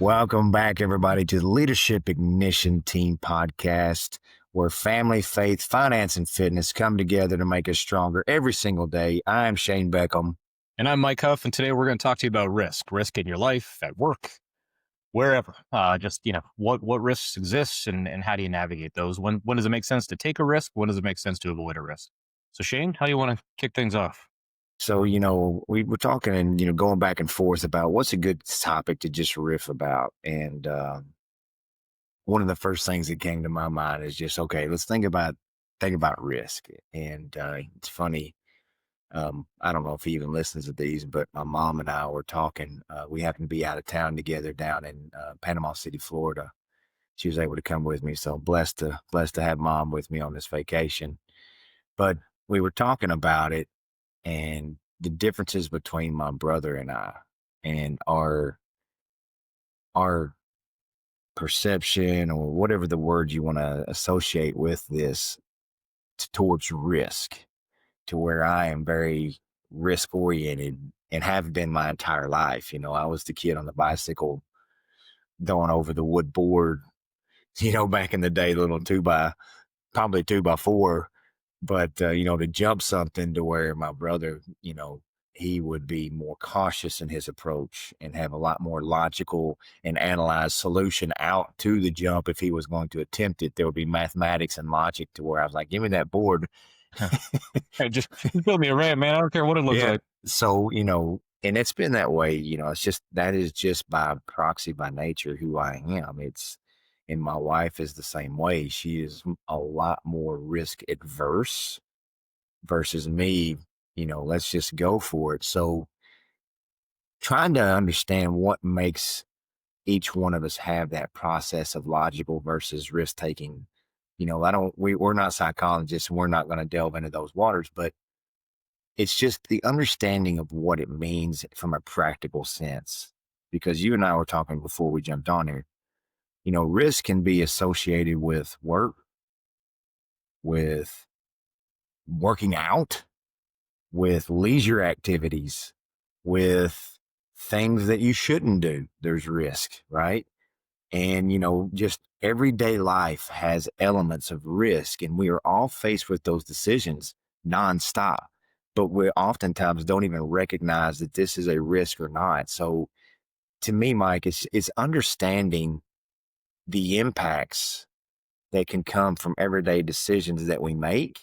Welcome back, everybody, to the Leadership Ignition Team podcast, where family, faith, finance, and fitness come together to make us stronger every single day. I'm Shane Beckham. And I'm Mike Hough, and today we're going to talk to you about risk in your life, at work, wherever. What risks exist and how do you navigate those? When does it make sense to take a risk? When does it make sense to avoid a risk? So Shane, how do you want to kick things off? So, we were talking and, going back and forth about what's a good topic to just riff about. And one of the first things that came to my mind is just, okay, let's think about risk. And it's funny. I don't know if he even listens to these, but my mom and I were talking. We happened to be out of town together down in Panama City, Florida. She was able to come with me. So blessed to have mom with me on this vacation. But we were talking about it and the differences between my brother and I and our perception, or whatever the word you want to associate with this, towards risk, to where I am very risk oriented and have been my entire life. I was the kid on the bicycle going over the wood board, back in the day, little probably 2x4. But, to jump something, to where my brother, he would be more cautious in his approach and have a lot more logical and analyzed solution out to the jump. If he was going to attempt it, there would be mathematics and logic, to where I was like, give me that board. Hey, just build me a ramp, man. I don't care what it looks like. So, and it's been that way, that is just by proxy, by nature, who I am. And my wife is the same way. She is a lot more risk adverse versus me. Let's just go for it. So trying to understand what makes each one of us have that process of logical versus risk taking. We're not psychologists, and we're not going to delve into those waters, but it's just the understanding of what it means from a practical sense. Because you and I were talking before we jumped on here. Risk can be associated with work, with working out, with leisure activities, with things that you shouldn't do. There's risk, right? And, just everyday life has elements of risk, and we are all faced with those decisions nonstop. But we oftentimes don't even recognize that this is a risk or not. So to me, Mike, it's understanding the impacts that can come from everyday decisions that we make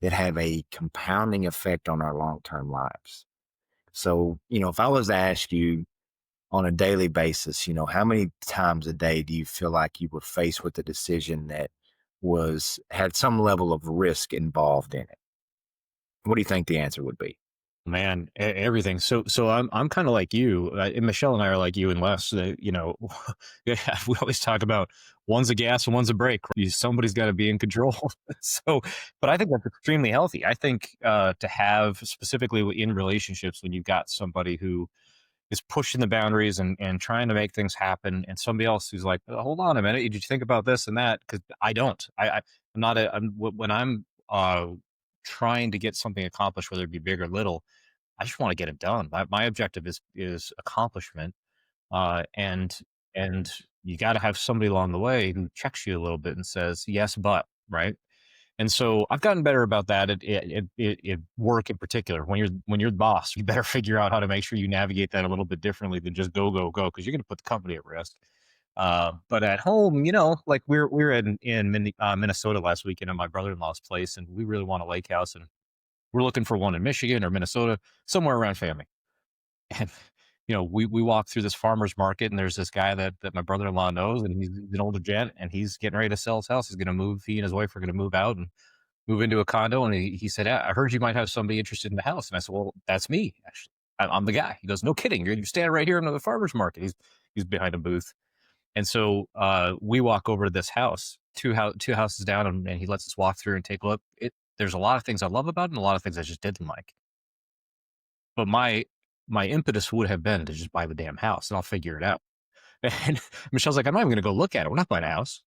that have a compounding effect on our long-term lives. So, if I was to ask you on a daily basis, how many times a day do you feel like you were faced with a decision that had some level of risk involved in it? What do you think the answer would be? Man, everything. So I'm kind of like you. And Michelle and I are like you and Les. We always talk about one's a gas and one's a brake. Somebody's got to be in control. But I think that's extremely healthy. I think to have, specifically in relationships, when you've got somebody who is pushing the boundaries and trying to make things happen, and somebody else who's like, hold on a minute, did you think about this and that? Because I don't. I'm not when I'm trying to get something accomplished, whether it be big or little, I just want to get it done. My objective is accomplishment, and you got to have somebody along the way who checks you a little bit and says yes, but right. And so I've gotten better about that at work in particular. When you're the boss, you better figure out how to make sure you navigate that a little bit differently than just go, because you're going to put the company at risk. But at home, like we were in Minnesota last weekend at my brother-in-law's place, and we really want a lake house, and we're looking for one in Michigan or Minnesota, somewhere around family. And, we walk through this farmer's market, and there's this guy that my brother-in-law knows, and he's an older gent, and he's getting ready to sell his house. He's going to move. He and his wife are going to move out and move into a condo. And he said, I heard you might have somebody interested in the house. And I said, well, that's me, actually. I'm the guy. He goes, no kidding. You're standing right here in the farmer's market. He's behind a booth. And so we walk over to this house, two houses down, and he lets us walk through and take a look. There's a lot of things I love about it and a lot of things I just didn't like. But my impetus would have been to just buy the damn house, and I'll figure it out. And Michelle's like, I'm not even going to go look at it. We're not buying a house.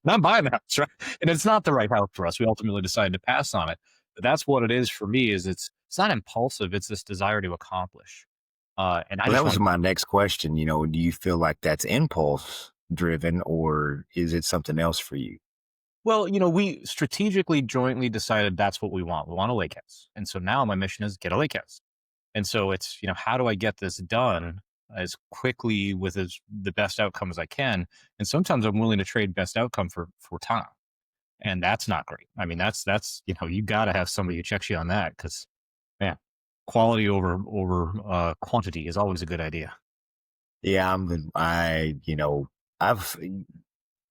Not buying the house, right? And it's not the right house for us. We ultimately decided to pass on it. But that's what it is for me. Is it's not impulsive. It's this desire to accomplish. And I Well, that just was want my next question. Do you feel like that's impulse driven or is it something else for you? well, we strategically jointly decided that's what we want. We want a lake house. And so now my mission is get a lake house. And so it's, how do I get this done as quickly with the best outcome as I can? And sometimes I'm willing to trade best outcome for time. And that's not great. I mean, that's, you got to have somebody who checks you on that because, man, quality over quantity is always a good idea. Yeah, I've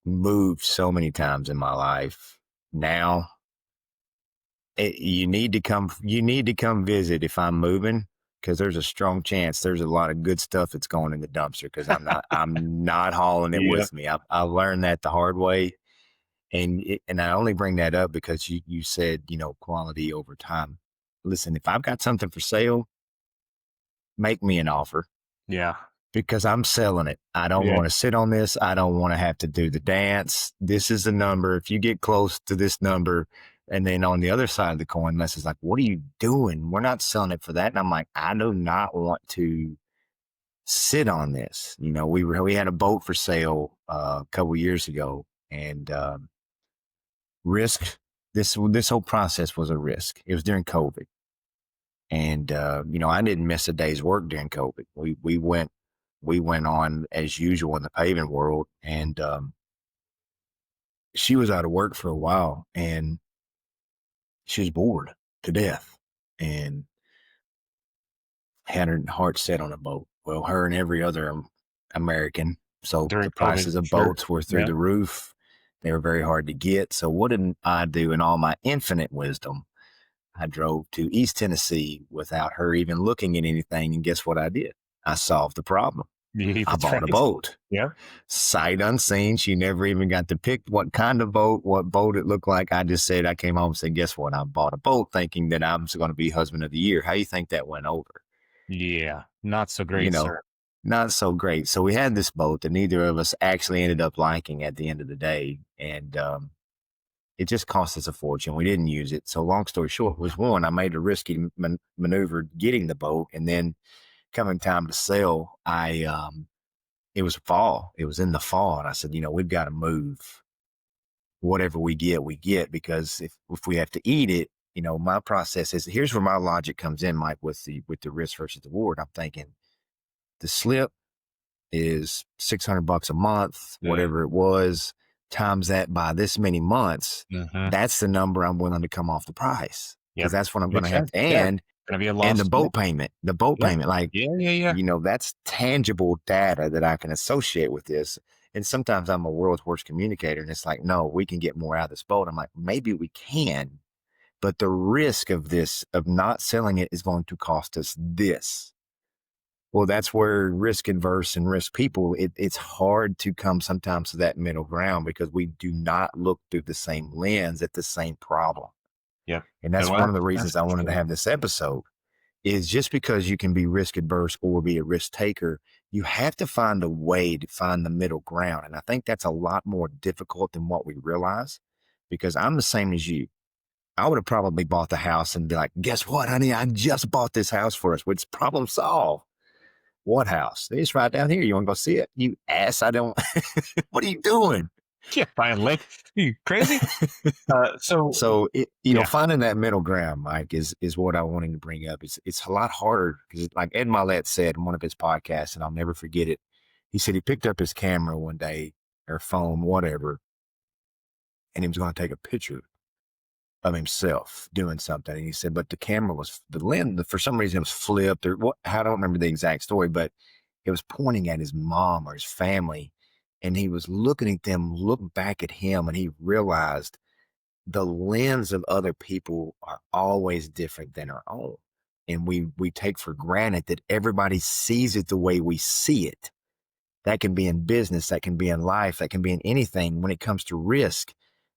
moved so many times in my life. Now, you need to come visit if I'm moving because there's a strong chance there's a lot of good stuff that's going in the dumpster because I'm not hauling it Yeah. with me. I learned that the hard way. And I only bring that up because you said, quality over time. Listen, if I've got something for sale, make me an offer Yeah. because I'm selling it. I don't Yeah. want to sit on this. I don't want to have to do the dance. This is the number. If you get close to this number, and then on the other side of the coin, Les is like, "What are you doing? We're not selling it for that." And I'm like, "I do not want to sit on this." We had a boat for sale a couple years ago, and risk. This whole process was a risk. It was during COVID, and I didn't miss a day's work during COVID. We went on as usual in the paving world, and she was out of work for a while, and she was bored to death, and had her heart set on a boat. Well, her and every other American. So During the COVID. prices of Sure. boats were through Yeah. the roof. They were very hard to get. So what did I do in all my infinite wisdom? I drove to East Tennessee without her even looking at anything. And guess what I did? I solved the problem. Yeah, I that's bought a right. boat. Yeah. Sight unseen. She never even got to pick what kind of boat, what boat it looked like. I just said, I came home and said, guess what? I bought a boat thinking that I was going to be husband of the year. How you think that went over? Yeah. Not so You great, know, sir. not so great. So we had this boat that neither of us actually ended up liking at the end of the day. And it just cost us a fortune. We didn't use it. So long story short was one, I made a risky maneuver getting the boat. And then coming time to sell, it was fall. It was in the fall. And I said, we've got to move whatever we get because if we have to eat it, my process is here's where my logic comes in, Mike, with the risk versus the reward. I'm thinking the slip is $600 a month, Mm. whatever it was, times that by this many months. Mhm. That's the number I'm willing to come off the price because Yep. that's what I'm going to Makes have sense. to, Yeah. and Gonna be a the loss. Yeah. boat Yeah. payment, like, Yeah, yeah, yeah. that's tangible data that I can associate with this. And sometimes I'm a world's worst communicator and it's like, no, we can get more out of this boat. I'm like, maybe we can, but the risk of this, of not selling it is going to cost us this. Well, that's where risk adverse and risk people, it's hard to come sometimes to that middle ground because we do not look through the same lens at the same problem. Yep. And And that's well, one of the that's reasons I for wanted to sure. have this episode is just because you can be risk adverse or be a risk taker, you have to find a way to find the middle ground. And I think that's a lot more difficult than what we realize because I'm the same as you. I would have probably bought the house and be like, guess what, honey? I just bought this house for us, which problem solved. What house? It's right down here. You want to go see it? You ass. I don't. What are you doing? Yeah, buying lake. You crazy? So So yeah. finding that middle ground, Mike, is what I wanted to bring up. It's a lot harder because, like Ed Milet said in one of his podcasts, and I'll never forget it. He said he picked up his camera one day or phone, whatever, and he was going to take a picture of himself doing something. And he said, but the camera was the lens for some reason it was flipped or what? I don't remember the exact story, but it was pointing at his mom or his family, and he was looking at them, look back at him, and he realized the lens of other people are always different than our own. And we take for granted that everybody sees it the way we see it. That can be in business, that can be in life, that can be in anything. When it comes to risk,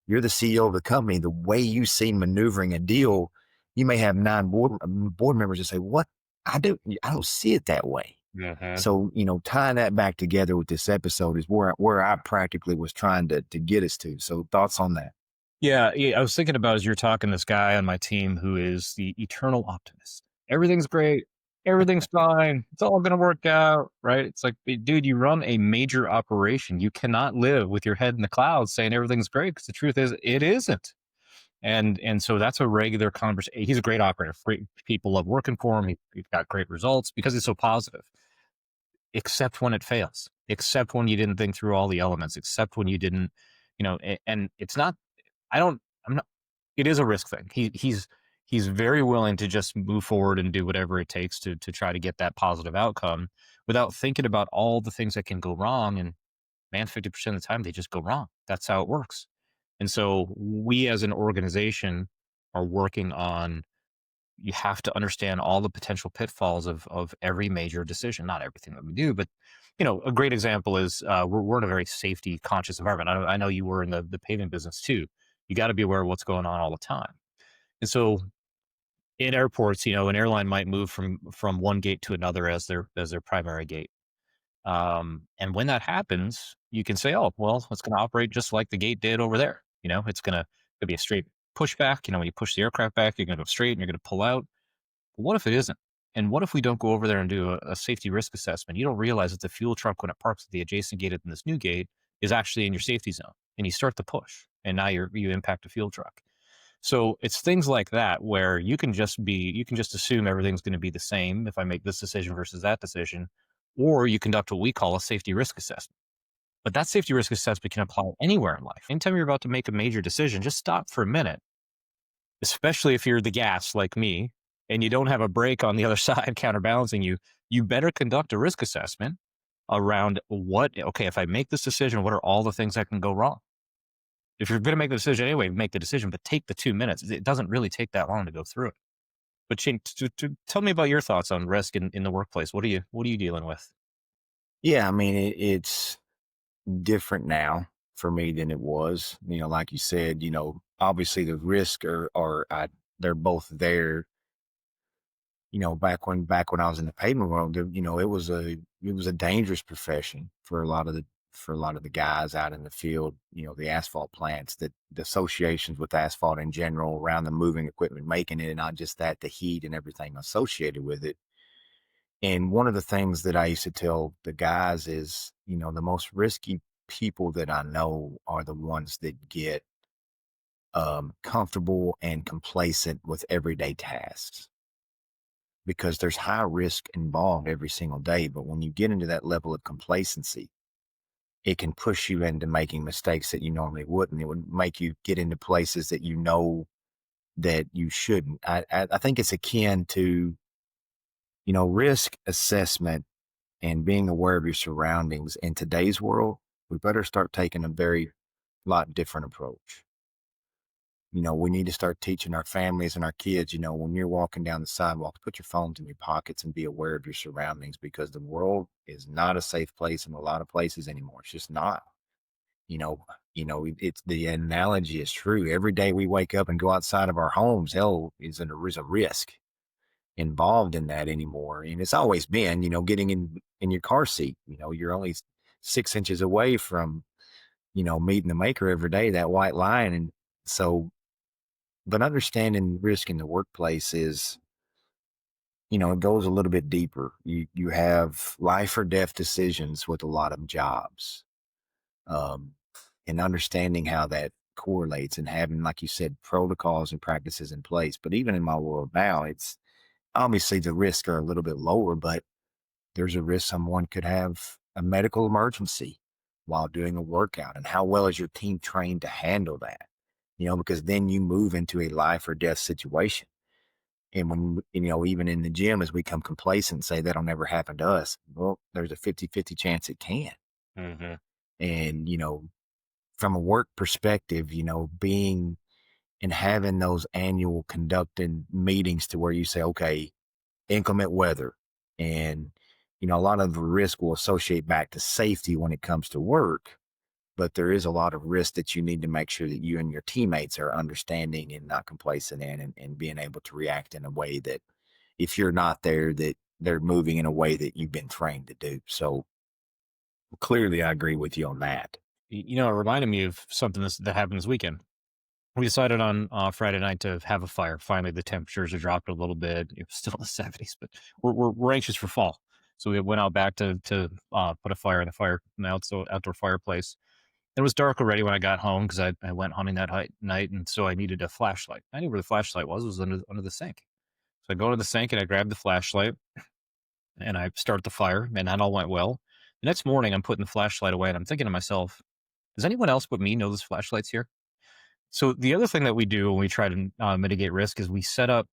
you're the CEO of the company. The way you see maneuvering a deal, you may have 9 board members that say, "What? I don't see it that way." Mhm. So, tying that back together with this episode is where I practically was trying to get us to. So thoughts on that? Yeah, yeah, I was thinking about as you're talking, this guy on my team who is the eternal optimist. Everything's great. everything's fine. It's all going to work out. Right. It's like, dude, you run a major operation. You cannot live with your head in the clouds saying everything's great, because the truth is it isn't. And so that's a regular conversation. He's a great operator. Great people love working for him. He's got great results because he's so positive, except when it fails, except when you didn't think through all the elements, except when you didn't, and it's not, I don't, I'm not, it is a risk thing. He's very willing to just move forward and do whatever it takes to try to get that positive outcome without thinking about all the things that can go wrong. And man, 50% of the time they just go wrong. That's how it works. And so we as an organization are working on, you have to understand all the potential pitfalls of every major decision, not everything that we do, but a great example is we're in a very safety conscious environment. I know you were in the paving business too. You got to be aware of what's going on all the time. And so in airports, an airline might move from one gate to another as their primary gate. And when that happens, you can say, oh, well, it's going to operate just like the gate did over there. It's going to be a straight pushback. When you push the aircraft back, you're going to go straight and you're going to pull out. But what if it isn't? And what if we don't go over there and do a safety risk assessment? You don't realize that the fuel truck, when it parks at the adjacent gate in this new gate, is actually in your safety zone. And you start the push, and now you impact a fuel truck. So it's things like that where you can just assume everything's going to be the same if I make this decision versus that decision, or you conduct what we call a safety risk assessment. But that safety risk assessment can apply anywhere in life. Anytime you're about to make a major decision, just stop for a minute, especially if you're the gas like me and you don't have a brake on the other side counterbalancing you. You better conduct a risk assessment around okay, if I make this decision, what are all the things that can go wrong? If you're going to make the decision anyway, make the decision, but take the 2 minutes. It doesn't really take that long to go through it. But Shane, tell me about your thoughts on risk in the workplace. What are you dealing with? Yeah, I mean, it's different now for me than it was. Like you said, obviously the risk they're both there. Back when I was in the pavement world, it was a dangerous profession for a lot of the guys out in the field. The asphalt plants, that the associations with asphalt in general around the moving equipment making it, and not just that, the heat and everything associated with it. And one of the things that I used to tell the guys is, the most risky people that I know are the ones that get comfortable and complacent with everyday tasks, because there's high risk involved every single day. But when you get into that level of complacency, it can push you into making mistakes that you normally wouldn't. It would make you get into places that that you shouldn't. I think it's akin to, risk assessment and being aware of your surroundings. In today's world, we better start taking a very lot different approach. We need to start teaching our families and our kids, when you're walking down the sidewalk, put your phones in your pockets and be aware of your surroundings, because the world is not a safe place in a lot of places anymore. It's just not. You know, it's the analogy is true. Every day we wake up and go outside of our homes, hell is a risk involved in that anymore. And it's always been, getting in your car seat. You're only 6 inches away from, meeting the maker every day, that white line. And so, but understanding risk in the workplace is, it goes a little bit deeper. You have life or death decisions with a lot of jobs, um, and understanding how that correlates, and having, like you said, protocols and practices in place. But even in my world now, it's obviously the risks are a little bit lower, but there's a risk someone could have a medical emergency while doing a workout. And how well is your team trained to handle that? Because then you move into a life or death situation. And when, even in the gym, as we become complacent and say that'll never happen to us, well, there's a 50-50 chance it can. Hmm. And, from a work perspective, being and having those annual conducting meetings to where you say, okay, inclement weather. And, a lot of the risk will associate back to safety when it comes to work, but there is a lot of risk that you need to make sure that you and your teammates are understanding and not complacent in, and being able to react in a way that, if you're not there, that they're moving in a way that you've been trained to do. So clearly I agree with you on that. It reminded me of something that happened this weekend. we decided on Friday night to have a fire. Finally, the temperatures have dropped a little bit. It was still in the 70s, but we're anxious for fall. So we went out back to put a fire in the outdoor fireplace. It was dark already when I got home because I went hunting that night, and so I needed a flashlight. I knew where the flashlight was. It was under the sink. So I go to the sink and I grab the flashlight and I start the fire, and that all went well. The next morning, I'm putting the flashlight away, and I'm thinking to myself, does anyone else but me know this flashlight's here? So the other thing that we do when we try to mitigate risk is we set up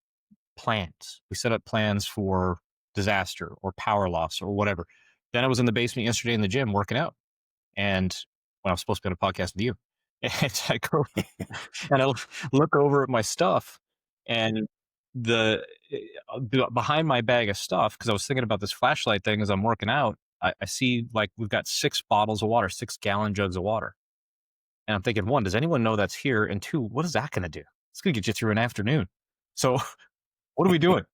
plans. We set up plans for disaster or power loss or whatever. Then I was in the basement yesterday in the gym working out, and when I was supposed to be on a podcast with you, and I go and I look over at my stuff, and the behind my bag of stuff, because I was thinking about this flashlight thing as I'm working out. I see like we've got 6 bottles of water, 6 gallon jugs of water, and I'm thinking, one, does anyone know that's here? And two, what is that going to do? It's going to get you through an afternoon. So what are we doing?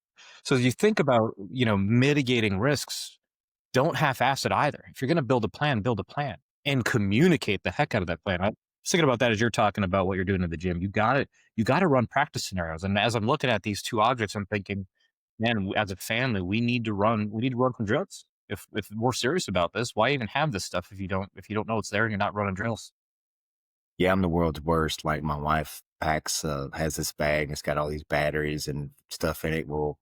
So as you think about, mitigating risks, don't half-ass it either. If you're going to build a plan and communicate the heck out of that plan. I was thinking about that as you're talking about what you're doing in the gym. You got to run practice scenarios. And as I'm looking at these two objects, I'm thinking, man, as a family, we need to run some drills. If we're serious about this, why even have this stuff if you don't know it's there and you're not running drills? Yeah, I'm the world's worst. Like my wife has this bag. It's got all these batteries and stuff in it. Well,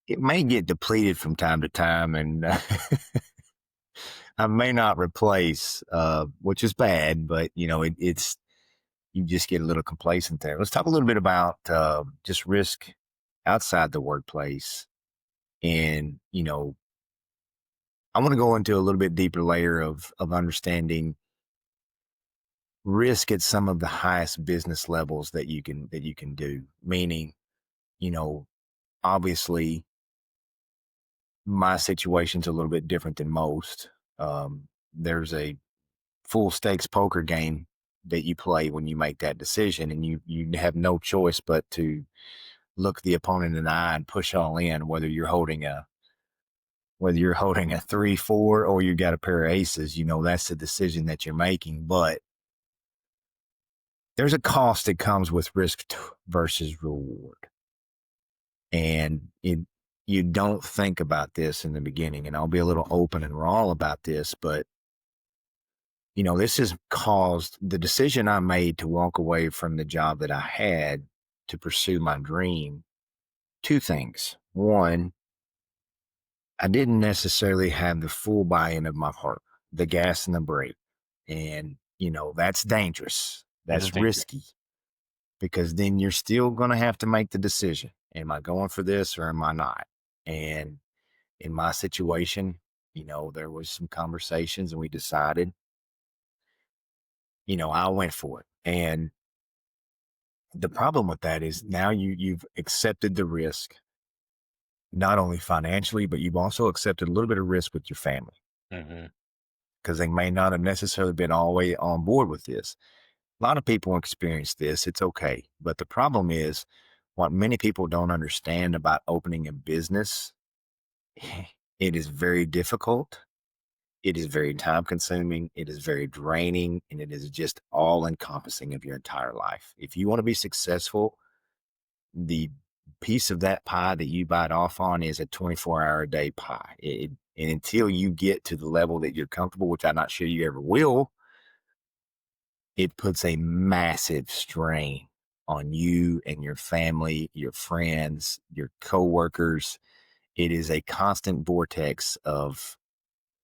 it may get depleted from time to time, and I may not replace, which is bad. But it's you just get a little complacent there. Let's talk a little bit about just risk outside the workplace, and I want to go into a little bit deeper layer of understanding risk at some of the highest business levels that you can do. Meaning, you know, obviously my situation's a little bit different than most. There's a full stakes poker game that you play when you make that decision, and you have no choice but to look the opponent in the eye and push all in, whether you're holding a 3-4 or you got a pair of aces. That's the decision that you're making. But there's a cost that comes with risk versus reward. And you don't think about this in the beginning. And I'll be a little open and raw about this, but this has caused the decision I made to walk away from the job that I had to pursue my dream. Two things. One, I didn't necessarily have the full buy-in of my partner, the gas and the brake. And, that's dangerous. That is That's dangerous. risky, because then you're still going to have to make the decision. Am I going for this or am I not? And in my situation, there was some conversations and we decided, I went for it. And the problem with that is now you've accepted the risk, not only financially, but you've also accepted a little bit of risk with your family, Hmm. because they may not have necessarily been all the way on board with this. A lot of people experience this. It's okay. But the problem is, what many people don't understand about opening a business, it is very difficult. It is very time consuming. It is very draining. And it is just all encompassing of your entire life. If you want to be successful, the piece of that pie that you bite off on is a 24-hour a day pie. And until you get to the level that you're comfortable, which I'm not sure you ever will, it puts a massive strain on you and your family, your friends, your coworkers. It is a constant vortex of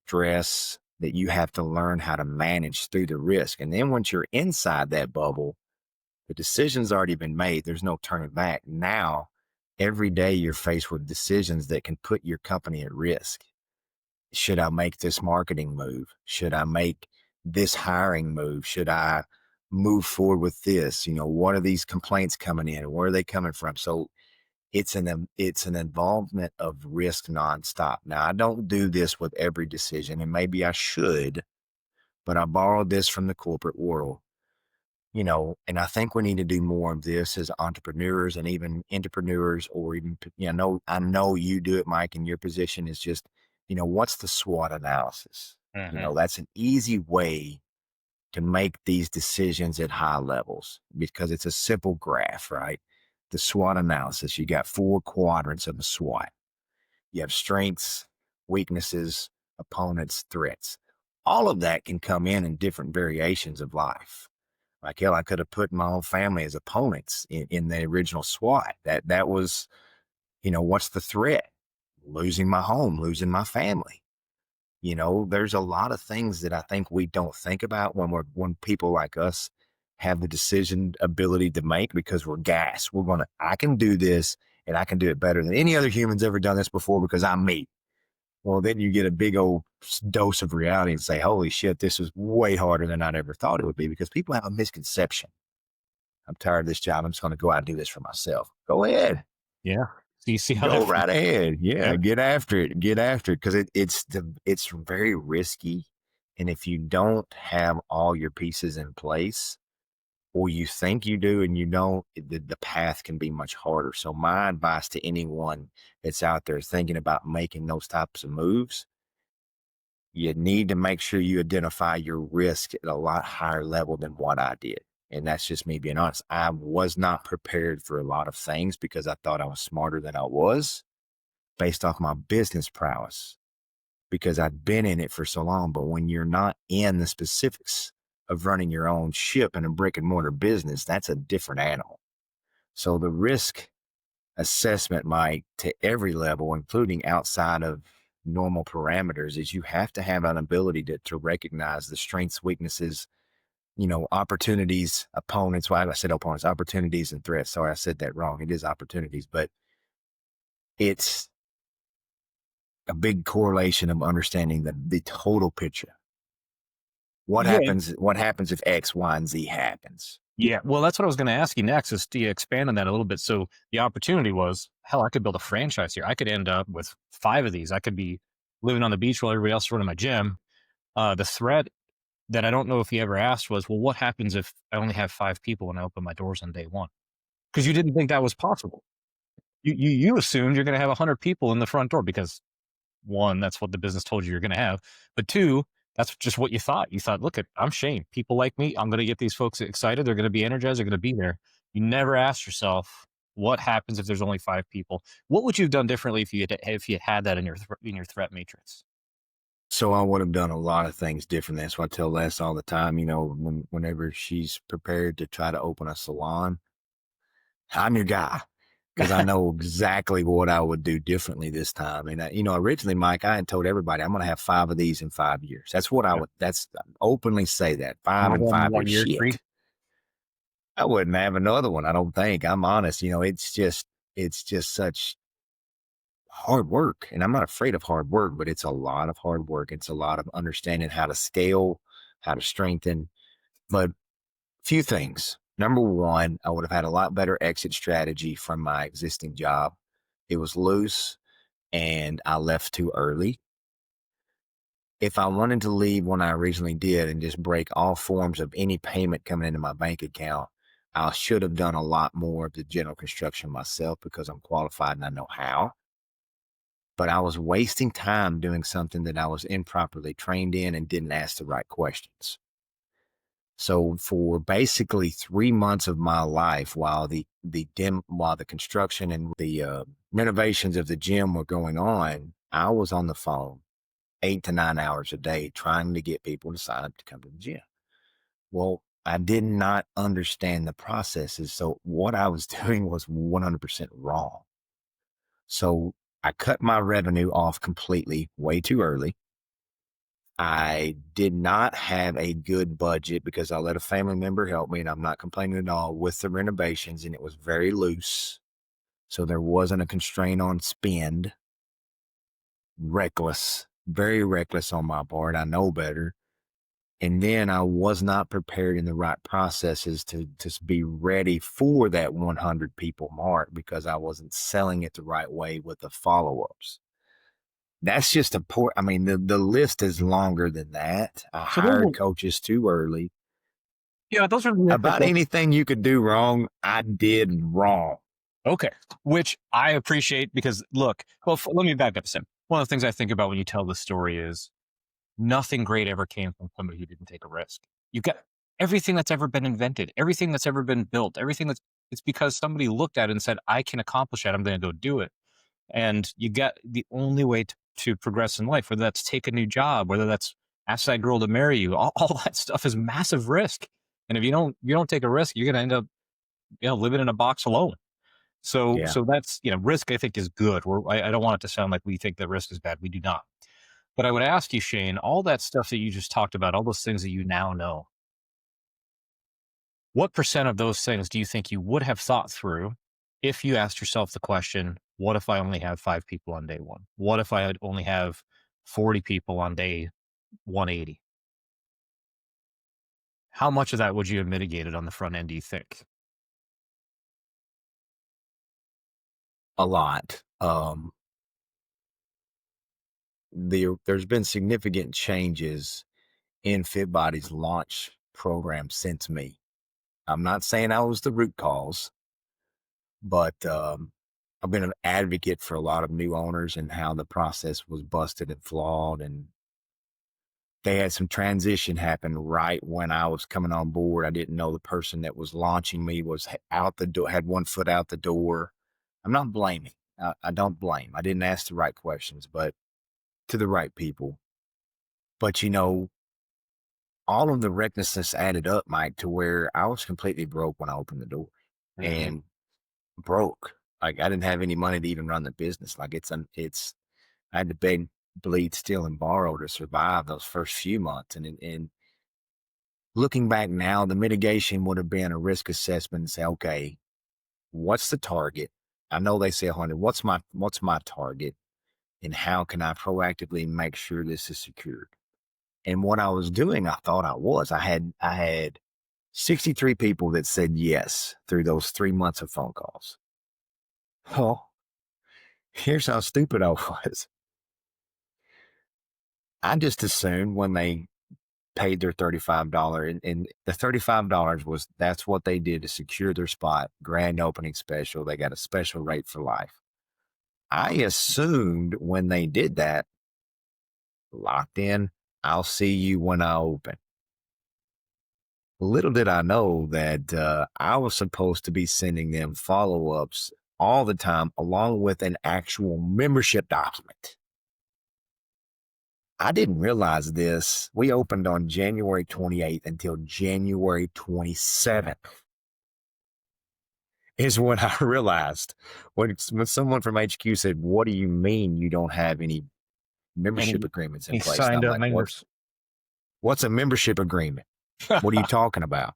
stress that you have to learn how to manage through the risk. And then once you're inside that bubble, the decision's already been made. There's no turning back. Now, every day you're faced with decisions that can put your company at risk. Should I make this marketing move? Should I make this hiring move? Should I move forward with this? What are these complaints coming in? Where are they coming from? So it's an involvement of risk nonstop. Now, I don't do this with every decision, and maybe I should, but I borrowed this from the corporate world. And I think we need to do more of this as entrepreneurs and even entrepreneurs, or even, I know you do it, Mike, and your position is just, what's the SWOT analysis? Hmm. That's an easy way to make these decisions at high levels because it's a simple graph, right? The SWOT analysis, you got four quadrants of a SWOT. You have strengths, weaknesses, opponents, threats. All of that can come in different variations of life. Like hell, I could have put my own family as opponents in the original SWOT. That was, what's the threat? Losing my home, losing my family. There's a lot of things that I think we don't think about when people like us have the decision ability to make because we're gas. I can do this and I can do it better than any other human's ever done this before because I'm me. Well, then you get a big old dose of reality and say, holy shit, this is way harder than I'd ever thought it would be because people have a misconception. I'm tired of this job. I'm just going to go out and do this for myself. Go ahead. Yeah. So you see how that Go feels. right ahead. Yeah, Yeah. get after it. Get after it because it's very risky. And if you don't have all your pieces in place, or you think you do and you don't, the path can be much harder. So my advice to anyone that's out there thinking about making those types of moves, you need to make sure you identify your risk at a lot higher level than what I did. And that's just me being honest. I was not prepared for a lot of things because I thought I was smarter than I was based off my business prowess because I'd been in it for so long. But when you're not in the specifics of running your own ship in a brick and mortar business, that's a different animal. So the risk assessment, Mike, to every level, including outside of normal parameters, is you have to have an ability to recognize the strengths, weaknesses, opportunities, opponents. Well, I said opponents, opportunities and threats. Sorry, I said that wrong. It is opportunities, but it's a big correlation of understanding the total picture. What Yeah. happens? What happens if X, Y, and Z happens? Yeah. Well, that's what I was going to ask you next is do you expand on that a little bit? So the opportunity was, hell, I could build a franchise here. I could end up with 5 of these. I could be living on the beach while everybody else is running my gym. The threat that I don't know if he ever asked was, well, what happens if I only have 5 people when I open my doors on day one? Because you didn't think that was possible. You assumed you're going to have 100 people in the front door because one, that's what the business told you you're going to have. But two, that's just what you thought. You thought, look, I'm Shane. People like me. I'm going to get these folks excited. They're going to be energized. They're going to be there. You never asked yourself, what happens if there's only 5 people? What would you have done differently if you had that in your threat matrix? So I would have done a lot of things different. That's why I tell Les all the time. Whenever she's prepared to try to open a salon, I'm your guy because I know exactly what I would do differently this time. And originally, Mike, I had told everybody I'm going to have 5 of these in 5 years. That's what I Yeah. would. That's openly say that 5 Have in one 5 one years. year three. Shit, I wouldn't have another one. I don't think. I'm honest. It's just such hard work, and I'm not afraid of hard work, but it's a lot of hard work. It's a lot of understanding how to scale, how to strengthen. But few things. Number one, I would have had a lot better exit strategy from my existing job. It was loose and I left too early. If I wanted to leave when I originally did and just break all forms of any payment coming into my bank account, I should have done a lot more of the general construction myself because I'm qualified and I know how. But I was wasting time doing something that I was improperly trained in and didn't ask the right questions. So for basically 3 months of my life, while the construction and the renovations of the gym were going on, I was on the phone 8 to 9 hours a day trying to get people to sign up to come to the gym. Well, I did not understand the processes, so what I was doing was 100% wrong. So I cut my revenue off completely way too early. I did not have a good budget because I let a family member help me, and I'm not complaining at all with the renovations, and it was very loose. So there wasn't a constraint on spend. Reckless, very reckless on my part. I know better. And then I was not prepared in the right processes to be ready for that 100 people mark because I wasn't selling it the right way with the follow ups. That's just a poor. I mean, the list is longer than that. I So those hired are, coaches too early. yeah, those are the About ethical. anything you could do wrong, I did wrong. Okay, which I appreciate because look, well, let me back up a second. One of the things I think about when you tell this story is nothing great ever came from somebody who didn't take a risk. You got everything that's ever been invented, everything that's ever been built, everything that's it's because somebody looked at it and said, I can accomplish that. I'm going to go do it. And you got the only way to progress in life, whether that's take a new job, whether that's ask that girl to marry you, all that stuff is massive risk. And if you don't take a risk, you're going to end up, living in a box alone. So, Yeah, so that's, risk I think is good. I don't want it to sound like we think that risk is bad. We do not. But I would ask you, Shane, all that stuff that you just talked about, all those things that you now know, what percent of those things do you think you would have thought through if you asked yourself the question, what if I only have 5 people on day one? What if I had only have 40 people on day 180? How much of that would you have mitigated on the front end, do you think? a lot. There's been significant changes in FitBody's launch program since me. I'm not saying I was the root cause, but I've been an advocate for a lot of new owners and how the process was busted and flawed. And they had some transition happen right when I was coming on board. I didn't know the person that was launching me was out the door, had one foot out the door. I'm not blaming. I don't blame. I didn't ask the right questions, but to the right people. But all of the recklessness added up, Mike, to where I was completely broke when I opened the door, Hmm. and broke. Like I didn't have any money to even run the business. Like it's I had to beg, bleed, steal, and borrow to survive those first few months. And looking back now, the mitigation would have been a risk assessment and say, okay, what's the target? I know they say 100. What's my target, and how can I proactively make sure this is secured? And what I was doing, I thought I had 63 people that said yes through those 3 months of phone calls. Oh, here's how stupid I was. I just assumed when they paid their $35, and the $35 was that's what they did to secure their spot. Grand opening special. They got a special rate for life. I assumed when they did that, locked in, I'll see you when I open. Little did I know that I was supposed to be sending them follow ups all the time, along with an actual membership document. I didn't realize this. We opened on January 28th until January 27th is when I realized when someone from HQ said, "What do you mean you don't have any membership Any, agreements in any place?" And signed I'm up like, members? what's a membership agreement? What are you talking about?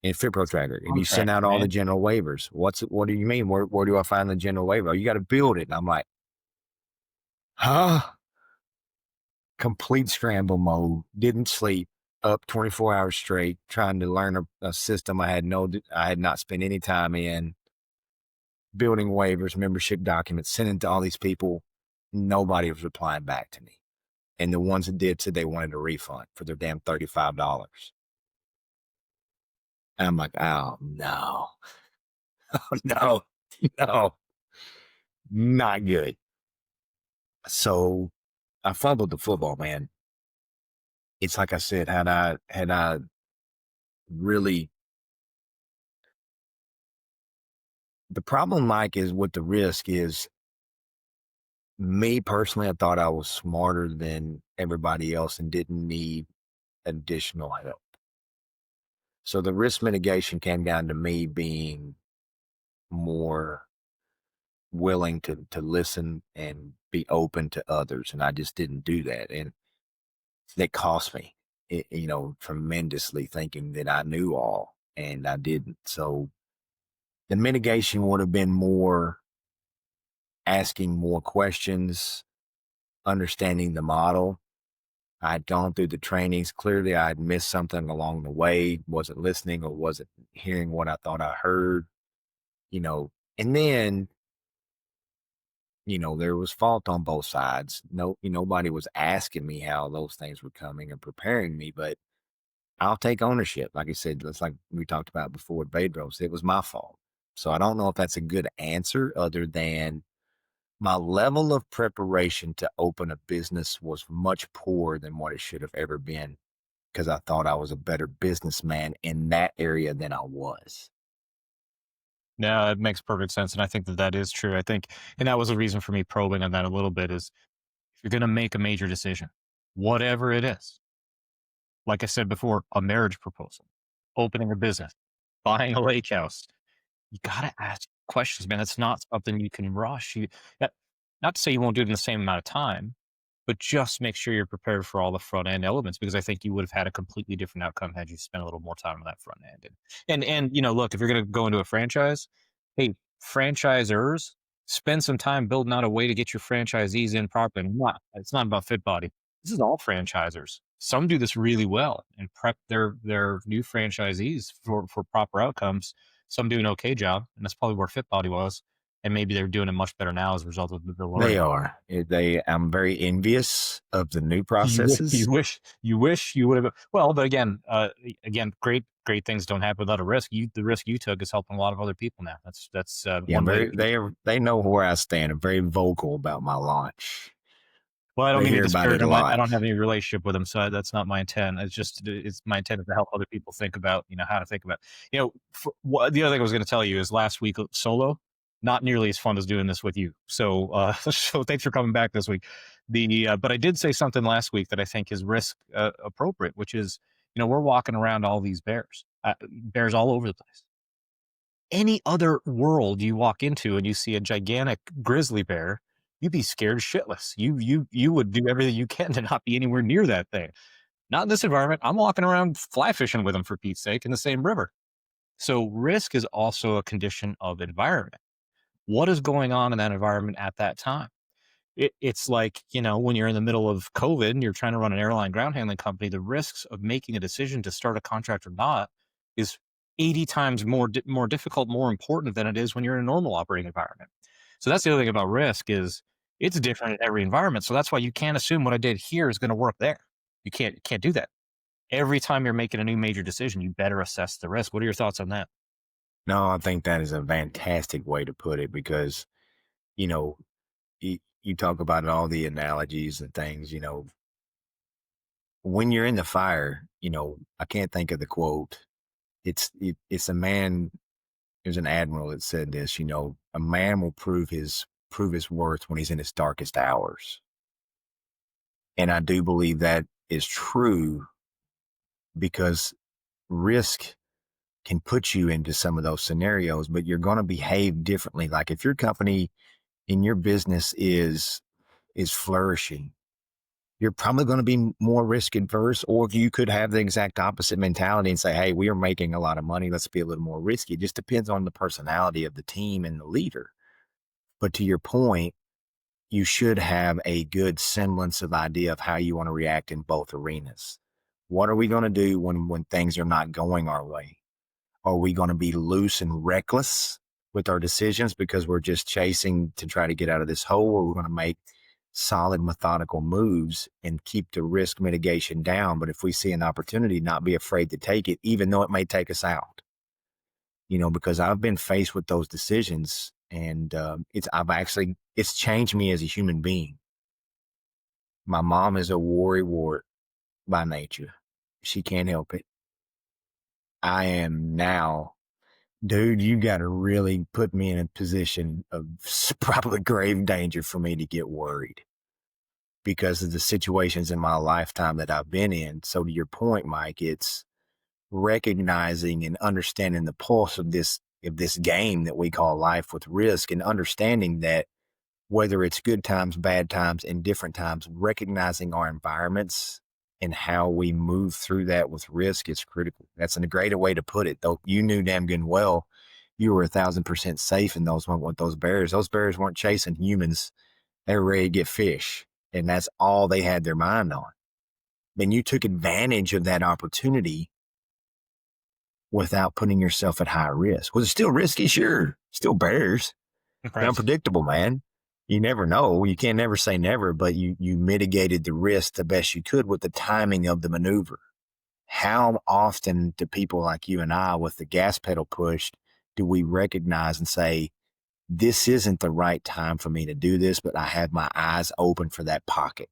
In FitPro Tracker, if you send Contract, out all the man. general waivers, what do you mean? Where do I find the general waiver? Oh, you got to build it. And I'm like, huh? Complete scramble mode. Didn't sleep. Up 24 hours straight trying to learn a system I had not spent any time in, building waivers, membership documents, sending to all these people. Nobody was replying back to me. And the ones that did said they wanted a refund for their damn $35. And I'm like, oh no, oh no, no, not good. So I fumbled the football, man. It's like I said, had I really, the problem, Mike, is with the risk is me personally, I thought I was smarter than everybody else and didn't need additional help. So the risk mitigation came down to me being more willing to listen and be open to others. And I just didn't do that. And that cost me, tremendously, thinking that I knew all and I didn't. So the mitigation would have been more asking more questions, understanding the model. I'd gone through the trainings. Clearly, I'd missed something along the way, wasn't listening or wasn't hearing what I thought I heard, and then, there was fault on both sides. No, nobody was asking me how those things were coming and preparing me, but I'll take ownership. Like I said, it's like we talked about before with Bedros. It was my fault. So I don't know if that's a good answer other than my level of preparation to open a business was much poorer than what it should have ever been because I thought I was a better businessman in that area than I was. No, it makes perfect sense, and I think that that is true. I think, and that was a reason for me probing on that a little bit. Is if you're going to make a major decision, whatever it is, like I said before, a marriage proposal, opening a business, buying a lake house, you gotta ask questions, man. That's not something you can rush. That, not to say you won't do it in the same amount of time, but just make sure you're prepared for all the front end elements because I think you would have had a completely different outcome had you spent a little more time on that front end. And look, if you're going to go into a franchise, hey, franchisors, spend some time building out a way to get your franchisees in properly. It's not about fit body. This is all franchisors. Some do this really well and prep their new franchisees for proper outcomes. Some do an okay job, and that's probably where Fit Body was. And maybe they're doing it much better now as a result of the They learning. are. I'm very envious of the new You processes. wish you would have. Well, but again, great things don't happen without a risk. The risk you took is helping a lot of other people now. That's Yeah, one way to be. they know where I stand. I'm very vocal about my launch. Well, I don't They mean to hear about disparage it a them. I lot. don't have any relationship with them, so that's not my intent. It's my intent is to help other people think about how to think about. The other thing I was going to tell you is last week solo, not nearly as fun as doing this with you. So so thanks for coming back this week. But I did say something last week that I think is risk appropriate, which is we're walking around all these bears all over the place. Any other world you walk into and you see a gigantic grizzly bear, you'd be scared shitless. You would do everything you can to not be anywhere near that thing. Not in this environment. I'm walking around fly fishing with them for Pete's sake in the same river. So risk is also a condition of environment. What is going on in that environment at that time? It's like, when you're in the middle of COVID and you're trying to run an airline ground handling company, the risks of making a decision to start a contract or not is 80 times more difficult, more important than it is when you're in a normal operating environment. So that's the other thing about risk is it's different in every environment. So that's why you can't assume what I did here is going to work there. You can't do that. Every time you're making a new major decision, you better assess the risk. What are your thoughts on that? No, I think that is a fantastic way to put it because, you know, you talk about all the analogies and things, when you're in the fire, I can't think of the quote. It's a man, there's an admiral that said this, a man will prove his worth when he's in his darkest hours. And I do believe that is true because risk can put you into some of those scenarios, but you're going to behave differently. Like if your company in your business is flourishing, you're probably going to be more risk adverse, or you could have the exact opposite mentality and say, hey, we are making a lot of money. Let's be a little more risky. It just depends on the personality of the team and the leader. But to your point, you should have a good semblance of idea of how you want to react in both arenas. What are we going to do when things are not going our way? Are we going to be loose and reckless with our decisions because we're just chasing to try to get out of this hole, or we're going to make solid methodical moves and keep the risk mitigation down? But if we see an opportunity, not be afraid to take it, even though it may take us out, because I've been faced with those decisions, and it's changed me as a human being. My mom is a worrywart by nature. She can't help it. I am now, dude, you got to really put me in a position of probably grave danger for me to get worried because of the situations in my lifetime that I've been in. So to your point, Mike, it's recognizing and understanding the pulse of this game that we call life with risk, and understanding that whether it's good times, bad times, and different times, recognizing our environments and how we move through that with risk is critical. That's a greater way to put it, though. You knew damn good and well you were 1,000% safe in those with those bears. Those bears weren't chasing humans; they were ready to get fish, and that's all they had their mind on. Then you took advantage of that opportunity without putting yourself at high risk. Was it still risky? Sure, still bears. They're Right. unpredictable, man. You never know. You can never say never, but you mitigated the risk the best you could with the timing of the maneuver. How often do people like you and I, with the gas pedal pushed, do we recognize and say, this isn't the right time for me to do this, but I have my eyes open for that pocket?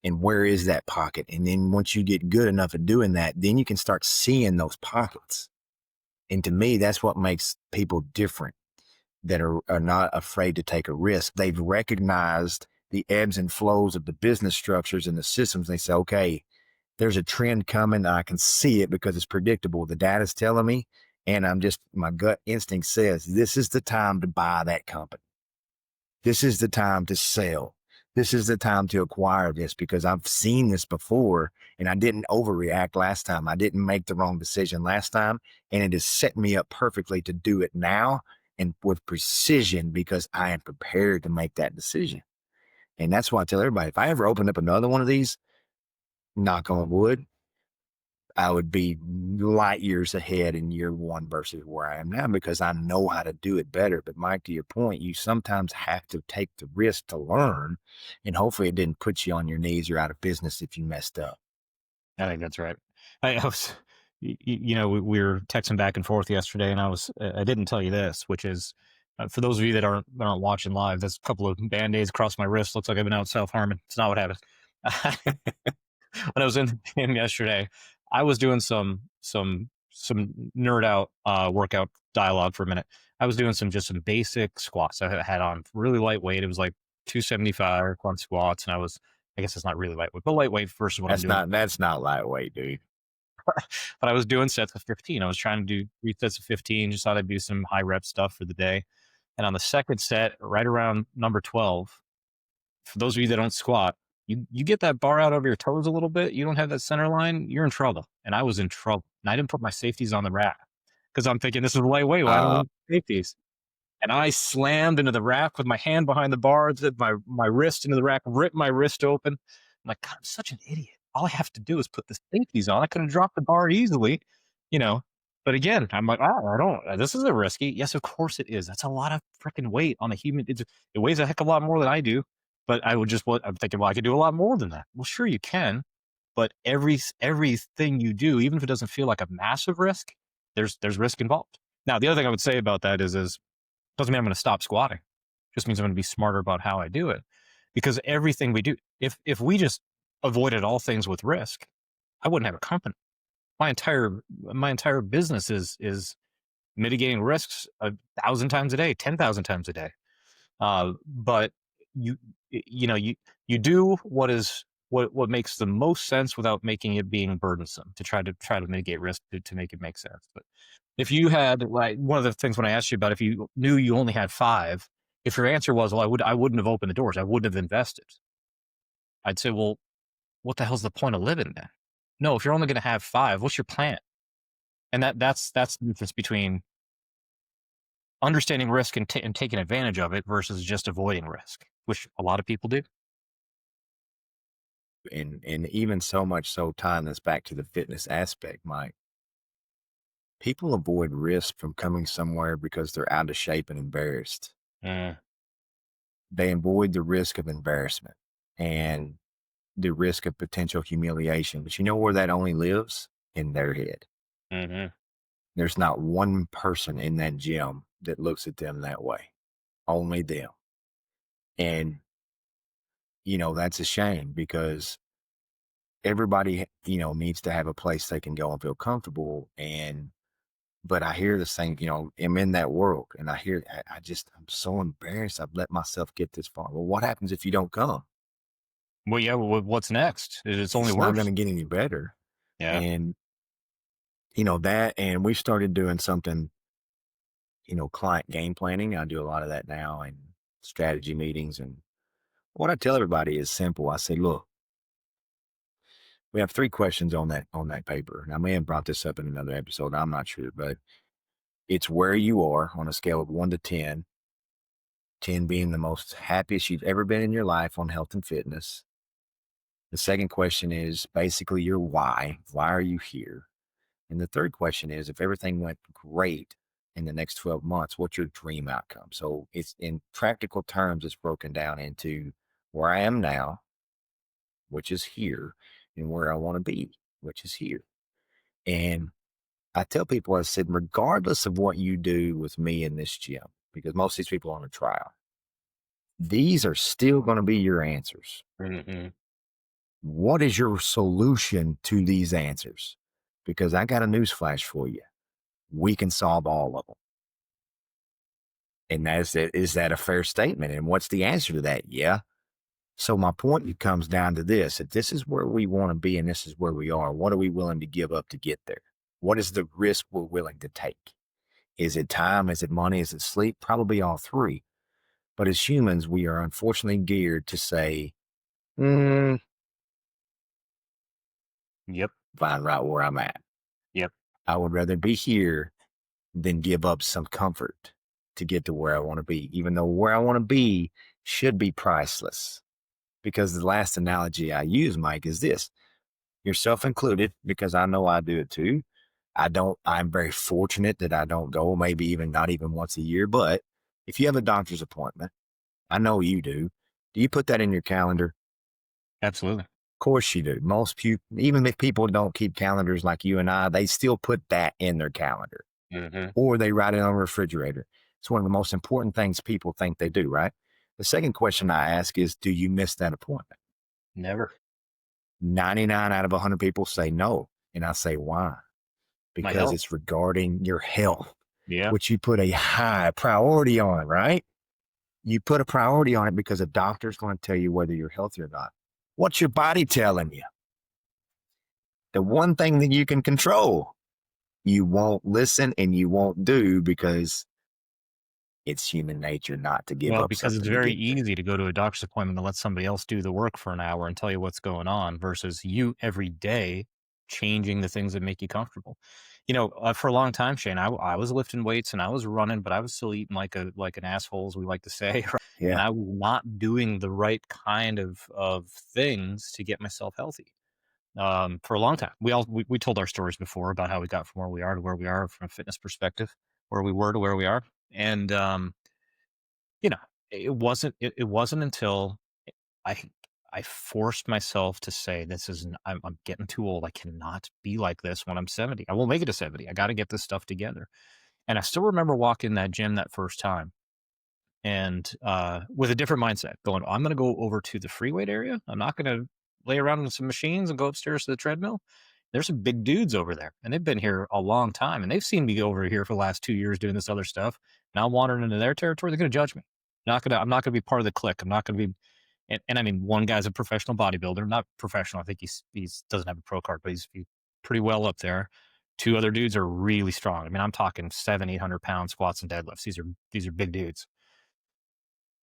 And where is that pocket? And then once you get good enough at doing that, then you can start seeing those pockets. And to me, that's what makes people different that are not afraid to take a risk. They've recognized the ebbs and flows of the business structures and the systems. They say, okay, there's a trend coming. I can see it because it's predictable. The data's telling me, and my gut instinct says this is the time to buy that company. This is the time to sell. This is the time to acquire this because I've seen this before and I didn't overreact last time. I didn't make the wrong decision last time. And it has set me up perfectly to do it now and with precision because I am prepared to make that decision. And that's why I tell everybody, if I ever open up another one of these, knock on wood, I would be light years ahead in year one versus where I am now because I know how to do it better. But Mike, to your point, you sometimes have to take the risk to learn, and hopefully it didn't put you on your knees or out of business if you messed up. I think that's right. I was, we were texting back and forth yesterday, and I didn't tell you this, which is, for those of you that aren't watching live, that's a couple of band-aids across my wrist. Looks like I've been out self-harming. It's not what happened. When I was in the gym yesterday, I was doing some nerd out workout dialogue for a minute. I was doing some basic squats. I had on really lightweight. It was like 275 on squats, and I guess it's not really lightweight, but lightweight versus what I'm doing. That's not lightweight, dude. But I was doing sets of 15. I was trying to do 3 sets of 15. Just thought I'd do some high rep stuff for the day. And on the second set, right around number 12, for those of you that don't squat, you get that bar out over your toes a little bit. You don't have that center line, you're in trouble. And I was in trouble. And I didn't put my safeties on the rack because I'm thinking this is lightweight. Why don't Uh, we safeties? And I slammed into the rack with my hand behind the bar, my wrist into the rack, ripped my wrist open. I'm like, God, I'm such an idiot. All I have to do is put the safeties on. I could have dropped the bar easily, you know. But again, I'm like, I don't. This isn't risky. Yes, of course it is. That's a lot of freaking weight on a human. It weighs a heck of a lot more than I do. But I'm thinking, well, I could do a lot more than that. Well, sure you can, but everything you do, even if it doesn't feel like a massive risk, there's risk involved. Now, the other thing I would say about that is doesn't mean I'm going to stop squatting. Just means I'm going to be smarter about how I do it. Because everything we do, if we just avoided all things with risk, I wouldn't have a company. My entire business is mitigating risks 1,000 times a day, 10,000 times a day. But you you know you do what makes the most sense without making it being burdensome to try to mitigate risk to make it make sense. But if you had, like, one of the things when I asked you about if you knew you only had five, if your answer was, well, I wouldn't have opened the doors, I wouldn't have invested, I'd say, well, what the hell's the point of living then? No, if you're only going to have five, what's your plan? And that's the difference between understanding risk and taking advantage of it versus just avoiding risk, which a lot of people do. and even so much so tying this back to the fitness aspect, Mike, people avoid risk from coming somewhere because they're out of shape and embarrassed. Mm, They avoid the risk of embarrassment and the risk of potential humiliation. But you know where that only lives? In their head. hmm There's not one person in that gym that looks at them that way. Only them. And, that's a shame because everybody, needs to have a place they can go and feel comfortable. But I hear the same, I'm in that world and I'm so embarrassed. I've let myself get this far. Well, what happens if you don't come? Well, yeah. Well, what's next? It's only It's not going worse. to get any better. Yeah. And, and we started doing something, client game planning. I do a lot of that now and strategy meetings. And what I tell everybody is simple. I say, look, we have three questions on that paper. And I may have brought this up in another episode. I'm not sure, but it's where you are on a scale of 1 to 10, 10 being the most happiest you've ever been in your life on health and fitness. The second question is basically your why. Why are you here? And the third question is if everything went great in the next 12 months, what's your dream outcome? So it's in practical terms, it's broken down into where I am now, which is here, and where I want to be, which is here. And I tell people, I said, regardless of what you do with me in this gym, because most of these people are on a trial, these are still going to be your answers. hmm What is your solution to these answers? Because I got a news flash for you. We can solve all of them. And that's it. Is that a fair statement? And what's the answer to that? Yeah. So my point comes down to this: that this is where we want to be and this is where we are. What are we willing to give up to get there? What is the risk we're willing to take? Is it time? Is it money? Is it sleep? Probably all three. But as humans, we are unfortunately geared to say, mm, Yep. fine, right where I'm at. Yep. I would rather be here than give up some comfort to get to where I want to be, even though where I want to be should be priceless. Because the last analogy I use, Mike, is this: yourself included, because I know I do it too. I'm very fortunate that I don't go, maybe even not even once a year. But if you have a doctor's appointment, I know you do. Do you put that in your calendar? Absolutely. Of course you do. Most people, even if people don't keep calendars like you and I, they still put that in their calendar Hmm. or they write it on a refrigerator. It's one of the most important things people think they do, right? The second question I ask is, do you miss that appointment? Never. 99 out of 100 people say no. And I say, why? My Because health. it's regarding your health, Yeah. which you put a high priority on, right? You put a priority on it because a doctor's going to tell you whether you're healthy or not. What's your body telling you? The one thing that you can control, you won't listen and you won't do because it's human nature not to give Well, up because it's something to very get there. easy to go to a doctor's appointment and let somebody else do the work for an hour and tell you what's going on versus you every day changing the things that make you comfortable. For a long time, Shane, I was lifting weights and I was running, but I was still eating like an asshole, as we like to say, right? And Yeah. I was not doing the right kind of things to get myself healthy. For a long time, we told our stories before about how we got from where we are to where we are from a fitness perspective, where we were to where we are, and you know, it wasn't until I I forced myself to say, "This isn't I'm getting too old. I cannot be like this when I'm 70. I won't make it to 70. I gotta get this stuff together." And I still remember walking that gym that first time and, with a different mindset, going, "I'm gonna go over to the free weight area. I'm not gonna lay around in some machines and go upstairs to the treadmill. There's some big dudes over there, and they've been here a long time, and they've seen me over here for the last 2 years doing this other stuff. Now I'm wandering into their territory. They're gonna judge me. I'm not gonna be part of the clique. I'm not gonna be." And I mean, one guy's a professional bodybuilder, not professional. I think he's doesn't have a pro card, but he's pretty well up there. Two other dudes are really strong. I mean, I'm talking 700, 800 pound squats and deadlifts. These are big dudes.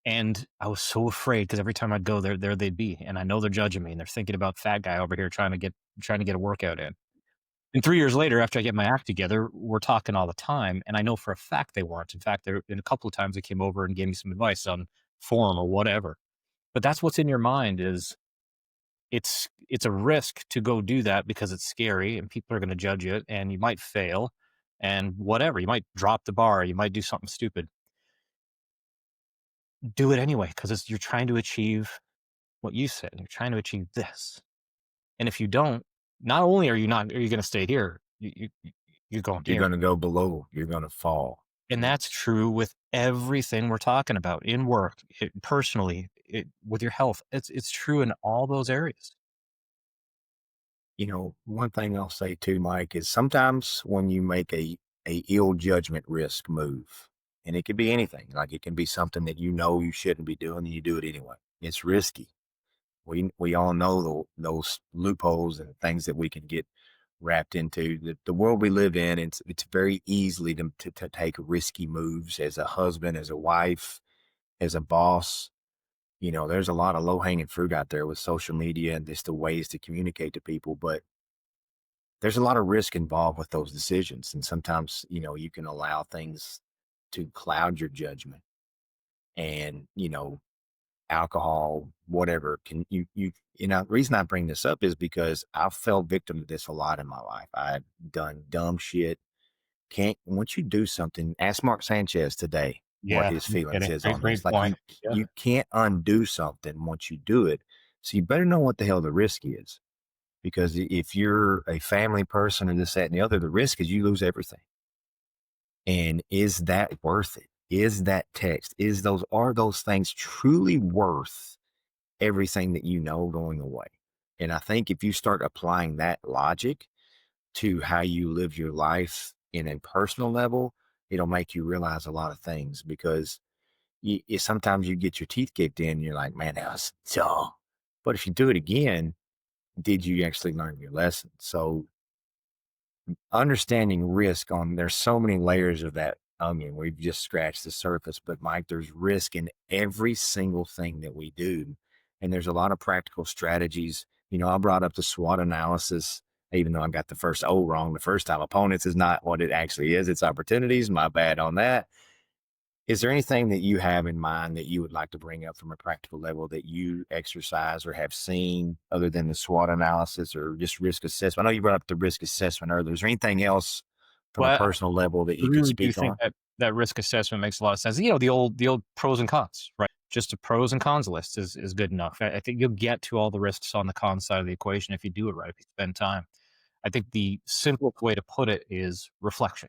And I was so afraid because every time I'd go there they'd be, and I know they're judging me and they're thinking about fat guy over here trying to get a workout in. And 3 years later, after I get my act together, we're talking all the time, and I know for a fact they weren't. In fact, there been a couple of times they came over and gave me some advice on form or whatever. But that's what's in your mind is it's a risk to go do that because it's scary and people are gonna judge it and you might fail and whatever. You might drop the bar, you might do something stupid. Do it anyway because it's you're trying to achieve what you said. You're trying to achieve this. And if you don't, not only are you gonna stay here, you're going You're here. going to go below, you're going to fall. And that's true with everything we're talking about in work, personally, with your health. It's true in all those areas. One thing I'll say too, Mike, is sometimes when you make a ill judgment risk move, and it could be anything, like it can be something that you know you shouldn't be doing, and you do it anyway. It's risky. We all know those loopholes and things that we can get wrapped into. The world we live in, it's very easily to take risky moves as a husband, as a wife, as a boss. There's a lot of low hanging fruit out there with social media and just the ways to communicate to people, but there's a lot of risk involved with those decisions. And sometimes, you can allow things to cloud your judgment and, alcohol, whatever can the reason I bring this up is because I've fell victim to this a lot in my life. I've done dumb shit. Can't Once you do something, ask Mark Sanchez today what Yeah, his no feelings kidding. is Great, on this. great Like point. you Yeah. you can't undo something once you do it. So you better know what the hell the risk is. Because if you're a family person and this, that, and the other, the risk is you lose everything. And is that worth it? Is that text? Are those things truly worth everything that you know going away? And I think if you start applying that logic to how you live your life in a personal level, it'll make you realize a lot of things because sometimes you get your teeth kicked in. You're like, man, that was dumb. But if you do it again, did you actually learn your lesson? So understanding risk on there's so many layers of that onion. We've just scratched the surface, but Mike, there's risk in every single thing that we do. And there's a lot of practical strategies. I brought up the SWOT analysis, even though I got the first O wrong the first time. Opponents is not what it actually is. It's opportunities. My bad on that. Is there anything that you have in mind that you would like to bring up from a practical level that you exercise or have seen other than the SWOT analysis or just risk assessment? I know you brought up the risk assessment earlier. Is there anything else from a Well, personal level that I you could really do speak think on? that that risk assessment makes a lot of sense. The old pros and cons, right? Just a pros and cons list is good enough. I think you'll get to all the risks on the con side of the equation if you do it right, if you spend time. I think the simplest way to put it is reflection.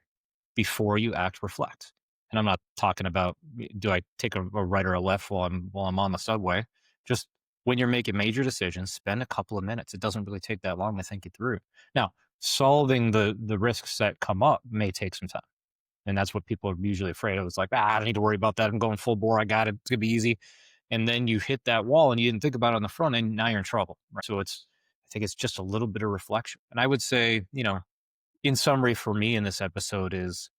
Before you act, reflect. And I'm not talking about do I take a right or a left while I'm on the subway. Just when you're making major decisions, spend a couple of minutes. It doesn't really take that long to think it through. Now, solving the risks that come up may take some time. And that's what people are usually afraid of. It's like, I don't need to worry about that. I'm going full bore. I got it. It's gonna be easy. And then you hit that wall and you didn't think about it on the front end. Now you're in trouble. Right? So I think it's just a little bit of reflection. And I would say, in summary for me in this episode is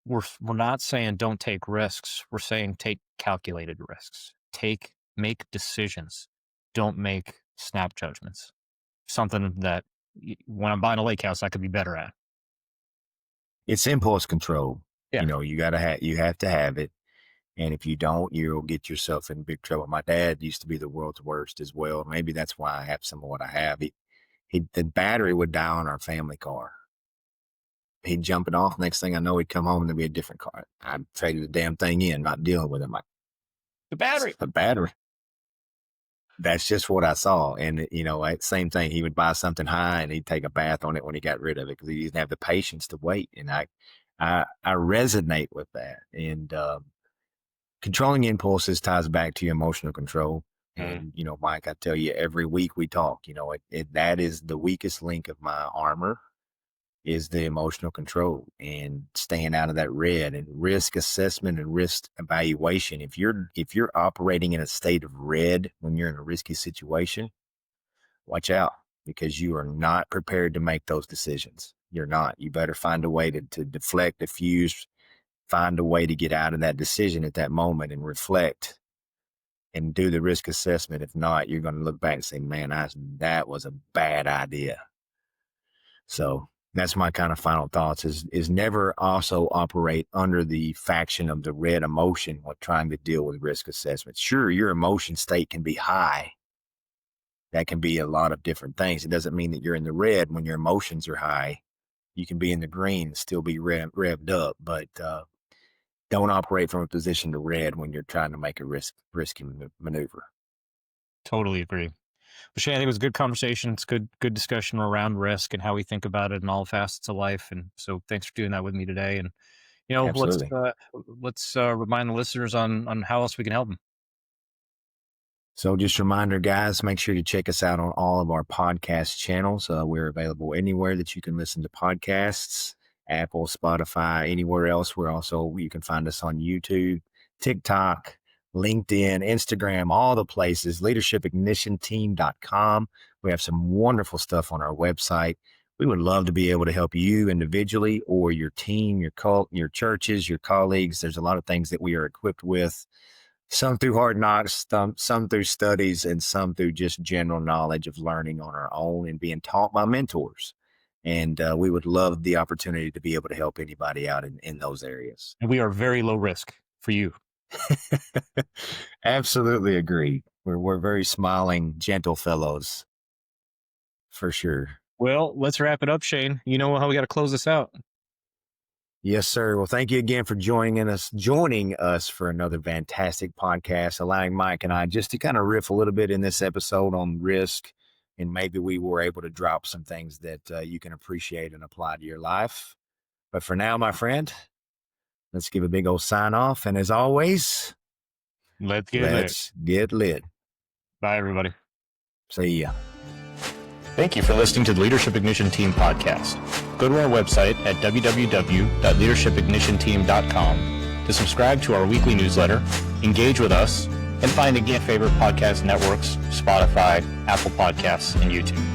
we're not saying don't take risks. We're saying take calculated risks. Make decisions. Don't make snap judgments. Something that when I'm buying a lake house, I could be better at. It's impulse control. Yeah. You have to have it. And if you don't, you'll get yourself in big trouble. My dad used to be the world's worst as well. Maybe that's why I have some of what I have. The battery would die on our family car. He'd jump it off. Next thing I know, he'd come home and there'd be a different car. I'd traded the damn thing in, not dealing with it. Like, The battery. the battery. That's just what I saw. And, same thing. He would buy something high and he'd take a bath on it when he got rid of it because he didn't have the patience to wait. And I resonate with that. And controlling impulses ties back to your emotional control. Mm. And, Mike, I tell you, every week we talk, that is the weakest link of my armor is the emotional control and staying out of that red and risk assessment and risk evaluation. If you're operating in a state of red when you're in a risky situation, watch out because you are not prepared to make those decisions. You're not. You better find a way to deflect, diffuse, find a way to get out of that decision at that moment and reflect and do the risk assessment. If not, you're going to look back and say, man, that was a bad idea. So that's my kind of final thoughts is never also operate under the faction of the red emotion when trying to deal with risk assessment. Sure, your emotion state can be high. That can be a lot of different things. It doesn't mean that you're in the red when your emotions are high. You can be in the green and still be revved up, but don't operate from a position to red when you're trying to make a risky maneuver. Totally agree. But Shane, I think it was a good conversation. It's good discussion around risk and how we think about it in all facets of life. And so thanks for doing that with me today. And let's Absolutely. remind the listeners on how else we can help them. So just a reminder, guys, make sure to check us out on all of our podcast channels. We're available anywhere that you can listen to podcasts, Apple, Spotify, anywhere else. You can find us on YouTube, TikTok, LinkedIn, Instagram, all the places, leadershipignitionteam.com. We have some wonderful stuff on our website. We would love to be able to help you individually or your team, your cult, your churches, your colleagues. There's a lot of things that we are equipped with, some through hard knocks, some through studies, and some through just general knowledge of learning on our own and being taught by mentors. And we would love the opportunity to be able to help anybody out in those areas. And we are very low risk for you. Absolutely agree. We're very smiling, gentle fellows for sure. Well, let's wrap it up, Shane. You know how we got to close this out. Yes, sir. Well, thank you again for joining us for another fantastic podcast, allowing Mike and I just to kind of riff a little bit in this episode on risk. And maybe we were able to drop some things that you can appreciate and apply to your life. But for now, my friend, let's give a big old sign off. And as always, Let's get lit. let's get lit. Bye, everybody. See ya. Thank you for listening to the Leadership Ignition Team podcast. Go to our website at www.leadershipignitionteam.com to subscribe to our weekly newsletter, engage with us, and find again favorite podcast networks, Spotify, Apple Podcasts, and YouTube.